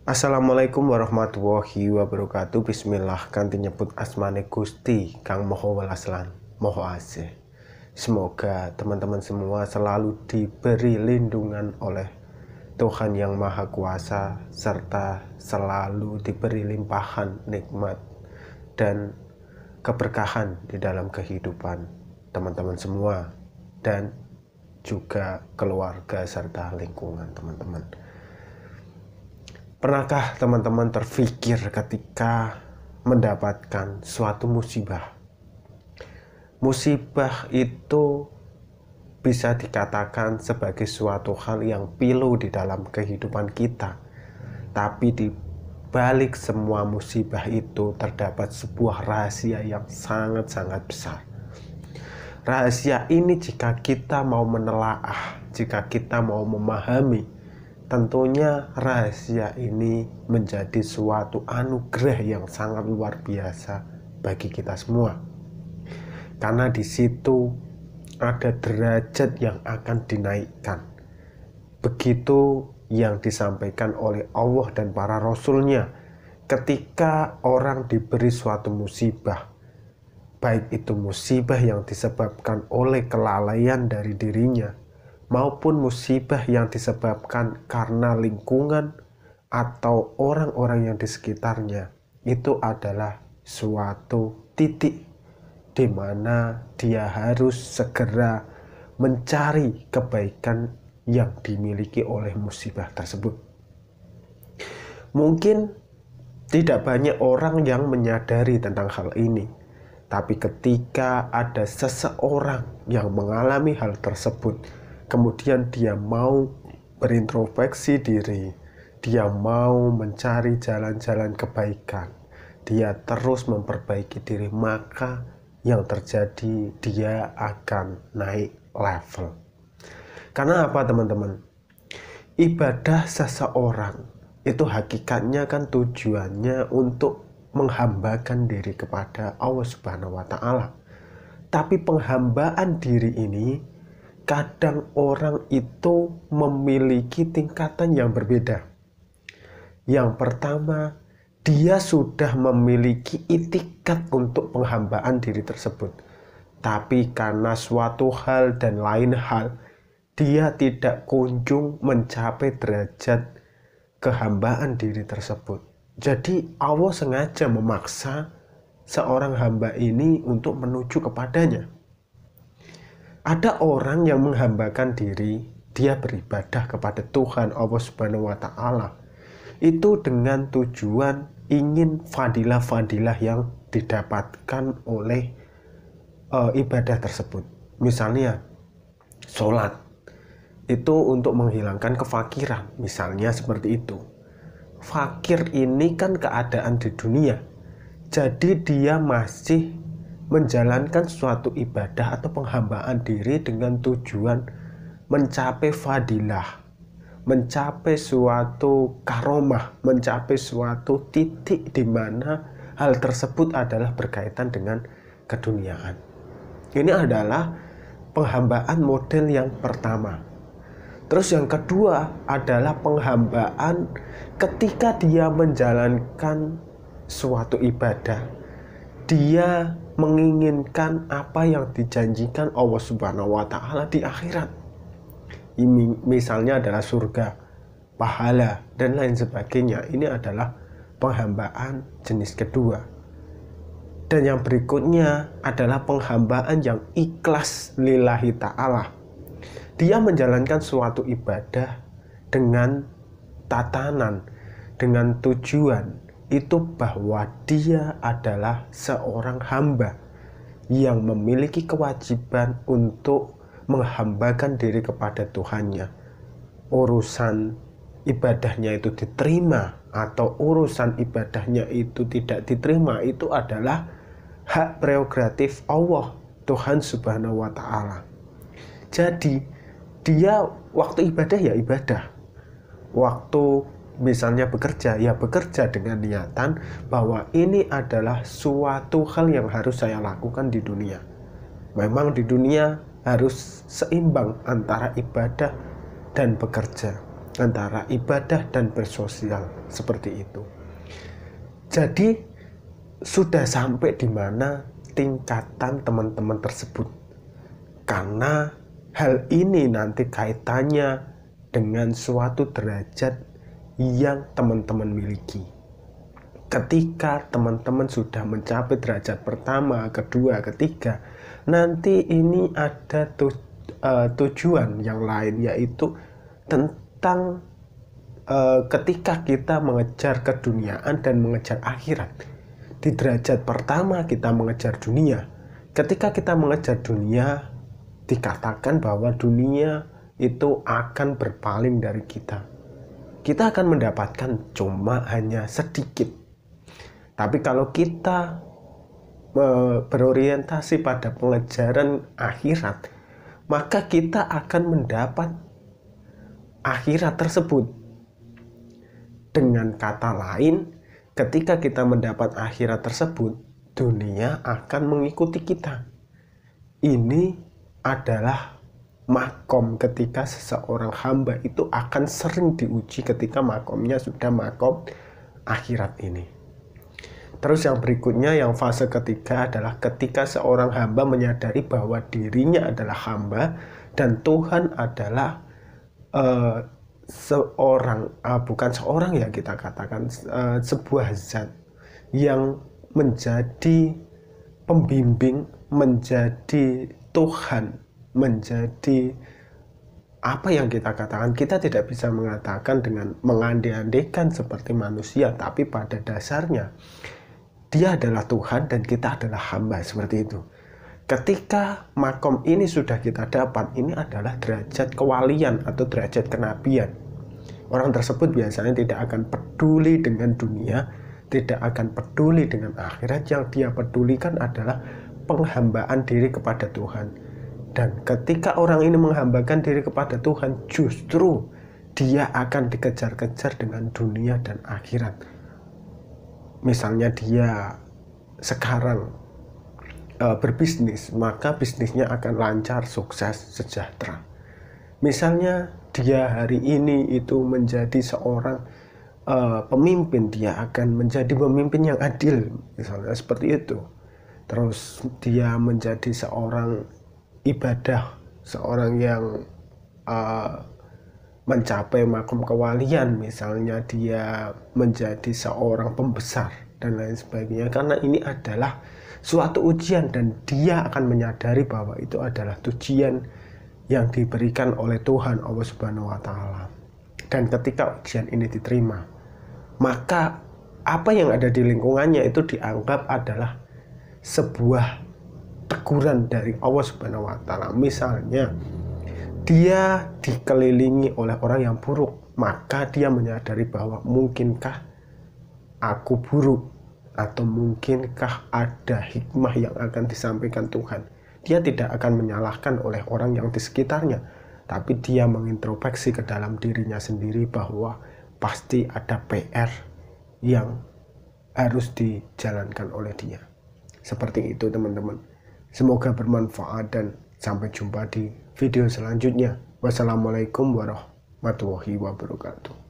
Assalamualaikum warahmatullahi wabarakatuh. Bismillah kanthi nyebut asmane Gusti Kang Maha Welas lan Maha Asih. Semoga teman-teman semua selalu diberi lindungan oleh Tuhan yang Maha Kuasa, serta selalu diberi limpahan nikmat dan keberkahan di dalam kehidupan teman-teman semua dan juga keluarga serta lingkungan teman-teman. Pernahkah teman-teman terfikir ketika mendapatkan suatu musibah? Musibah itu bisa dikatakan sebagai suatu hal yang pilu di dalam kehidupan kita. Tapi di balik semua musibah itu terdapat sebuah rahasia yang sangat-sangat besar. Rahasia ini jika kita mau menelaah, jika kita mau memahami, tentunya rahasia ini menjadi suatu anugerah yang sangat luar biasa bagi kita semua. Karena di situ ada derajat yang akan dinaikkan. Begitu yang disampaikan oleh Allah dan para rasulnya ketika orang diberi suatu musibah. Baik itu musibah yang disebabkan oleh kelalaian dari dirinya, maupun musibah yang disebabkan karena lingkungan atau orang-orang yang di sekitarnya. Itu adalah suatu titik di mana dia harus segera mencari kebaikan yang dimiliki oleh musibah tersebut. Mungkin tidak banyak orang yang menyadari tentang hal ini, tapi ketika ada seseorang yang mengalami hal tersebut, kemudian dia mau berintrospeksi diri, dia mau mencari jalan-jalan kebaikan, dia terus memperbaiki diri, maka yang terjadi dia akan naik level. Karena apa teman-teman? Ibadah seseorang itu hakikatnya kan tujuannya untuk menghambakan diri kepada Allah Subhanahu wa Ta'ala. Tapi penghambaan diri ini kadang orang itu memiliki tingkatan yang berbeda. Yang pertama, dia sudah memiliki itikat untuk penghambaan diri tersebut. Tapi karena suatu hal dan lain hal, dia tidak kunjung mencapai derajat kehambaan diri tersebut. Jadi Allah sengaja memaksa seorang hamba ini untuk menuju kepadanya. Ada orang yang menghambakan diri, dia beribadah kepada Tuhan Allah Subhanahu wa Ta'ala. Itu dengan tujuan ingin fadilah-fadilah yang didapatkan oleh ibadah tersebut. Misalnya sholat itu untuk menghilangkan kefakiran, misalnya seperti itu. Fakir ini kan keadaan di dunia, jadi dia masih menjalankan suatu ibadah atau penghambaan diri dengan tujuan mencapai fadilah, mencapai suatu karomah, mencapai suatu titik di mana hal tersebut adalah berkaitan dengan keduniaan. Ini adalah penghambaan model yang pertama. Terus yang kedua adalah penghambaan ketika dia menjalankan suatu ibadah, dia menginginkan apa yang dijanjikan Allah Subhanahu wa Ta'ala di akhirat. Misalnya adalah surga, pahala, dan lain sebagainya. Ini adalah penghambaan jenis kedua. Dan yang berikutnya adalah penghambaan yang ikhlas lillahi ta'ala. Dia menjalankan suatu ibadah dengan tatanan, dengan tujuan itu bahwa dia adalah seorang hamba yang memiliki kewajiban untuk menghambakan diri kepada Tuhannya. Urusan ibadahnya itu diterima atau urusan ibadahnya itu tidak diterima, itu adalah hak prerogatif Allah, Tuhan Subhanahu wa Ta'ala. Jadi dia waktu ibadah ya ibadah, waktu misalnya bekerja ya bekerja dengan niatan bahwa ini adalah suatu hal yang harus saya lakukan di dunia. Memang di dunia harus seimbang antara ibadah dan bekerja. antara ibadah dan bersosial seperti itu. Jadi sudah sampai di mana tingkatan teman-teman tersebut, karena hal ini nanti kaitannya dengan suatu derajat yang teman-teman miliki. Ketika teman-teman sudah mencapai derajat pertama, kedua, ketiga, nanti ini ada tujuan yang lain, yaitu tentang ketika kita mengejar keduniaan dan mengejar akhirat. Di derajat pertama kita mengejar dunia. Ketika kita mengejar dunia, dikatakan bahwa dunia itu akan berpaling dari kita. Kita akan mendapatkan cuma hanya sedikit. Tapi kalau kita berorientasi pada pengejaran akhirat, maka kita akan mendapat akhirat tersebut. Dengan kata lain, ketika kita mendapat akhirat tersebut, dunia akan mengikuti kita. Ini adalah makom ketika seseorang hamba itu akan sering diuji ketika makomnya sudah makom akhirat ini. Terus yang berikutnya, yang fase ketiga adalah ketika seorang hamba menyadari bahwa dirinya adalah hamba dan Tuhan adalah sebuah zat yang menjadi pembimbing, menjadi Tuhan, menjadi apa yang kita katakan. Kita tidak bisa mengatakan dengan mengandai-andaikan seperti manusia, tapi pada dasarnya Dia adalah Tuhan dan kita adalah hamba, seperti itu. Ketika makom ini sudah kita dapat, ini adalah derajat kewalian atau derajat kenabian. Orang tersebut biasanya tidak akan peduli dengan dunia, tidak akan peduli dengan akhirat. Yang dia pedulikan adalah penghambaan diri kepada Tuhan. Dan ketika orang ini menghambakan diri kepada Tuhan, justru dia akan dikejar-kejar dengan dunia dan akhirat. Misalnya dia sekarang berbisnis, maka bisnisnya akan lancar, sukses, sejahtera. Misalnya dia hari ini itu menjadi seorang pemimpin, dia akan menjadi pemimpin yang adil, misalnya seperti itu. Terus dia menjadi seorang ibadah, seorang yang mencapai makom kewalian, misalnya dia menjadi seorang pembesar dan lain sebagainya. Karena ini adalah suatu ujian dan dia akan menyadari bahwa itu adalah ujian yang diberikan oleh Tuhan Allah Subhanahu wa taala. Dan ketika ujian ini diterima, maka apa yang ada di lingkungannya itu dianggap adalah sebuah teguran dari Allah Subhanahu wa taala. Misalnya dia dikelilingi oleh orang yang buruk, maka dia menyadari bahwa mungkinkah aku buruk, atau mungkinkah ada hikmah yang akan disampaikan Tuhan. Dia tidak akan menyalahkan oleh orang yang di sekitarnya, tapi dia mengintrospeksi ke dalam dirinya sendiri bahwa pasti ada PR yang harus dijalankan oleh dia. Seperti itu teman-teman. Semoga bermanfaat dan sampai jumpa di video selanjutnya. Wassalamualaikum warahmatullahi wabarakatuh.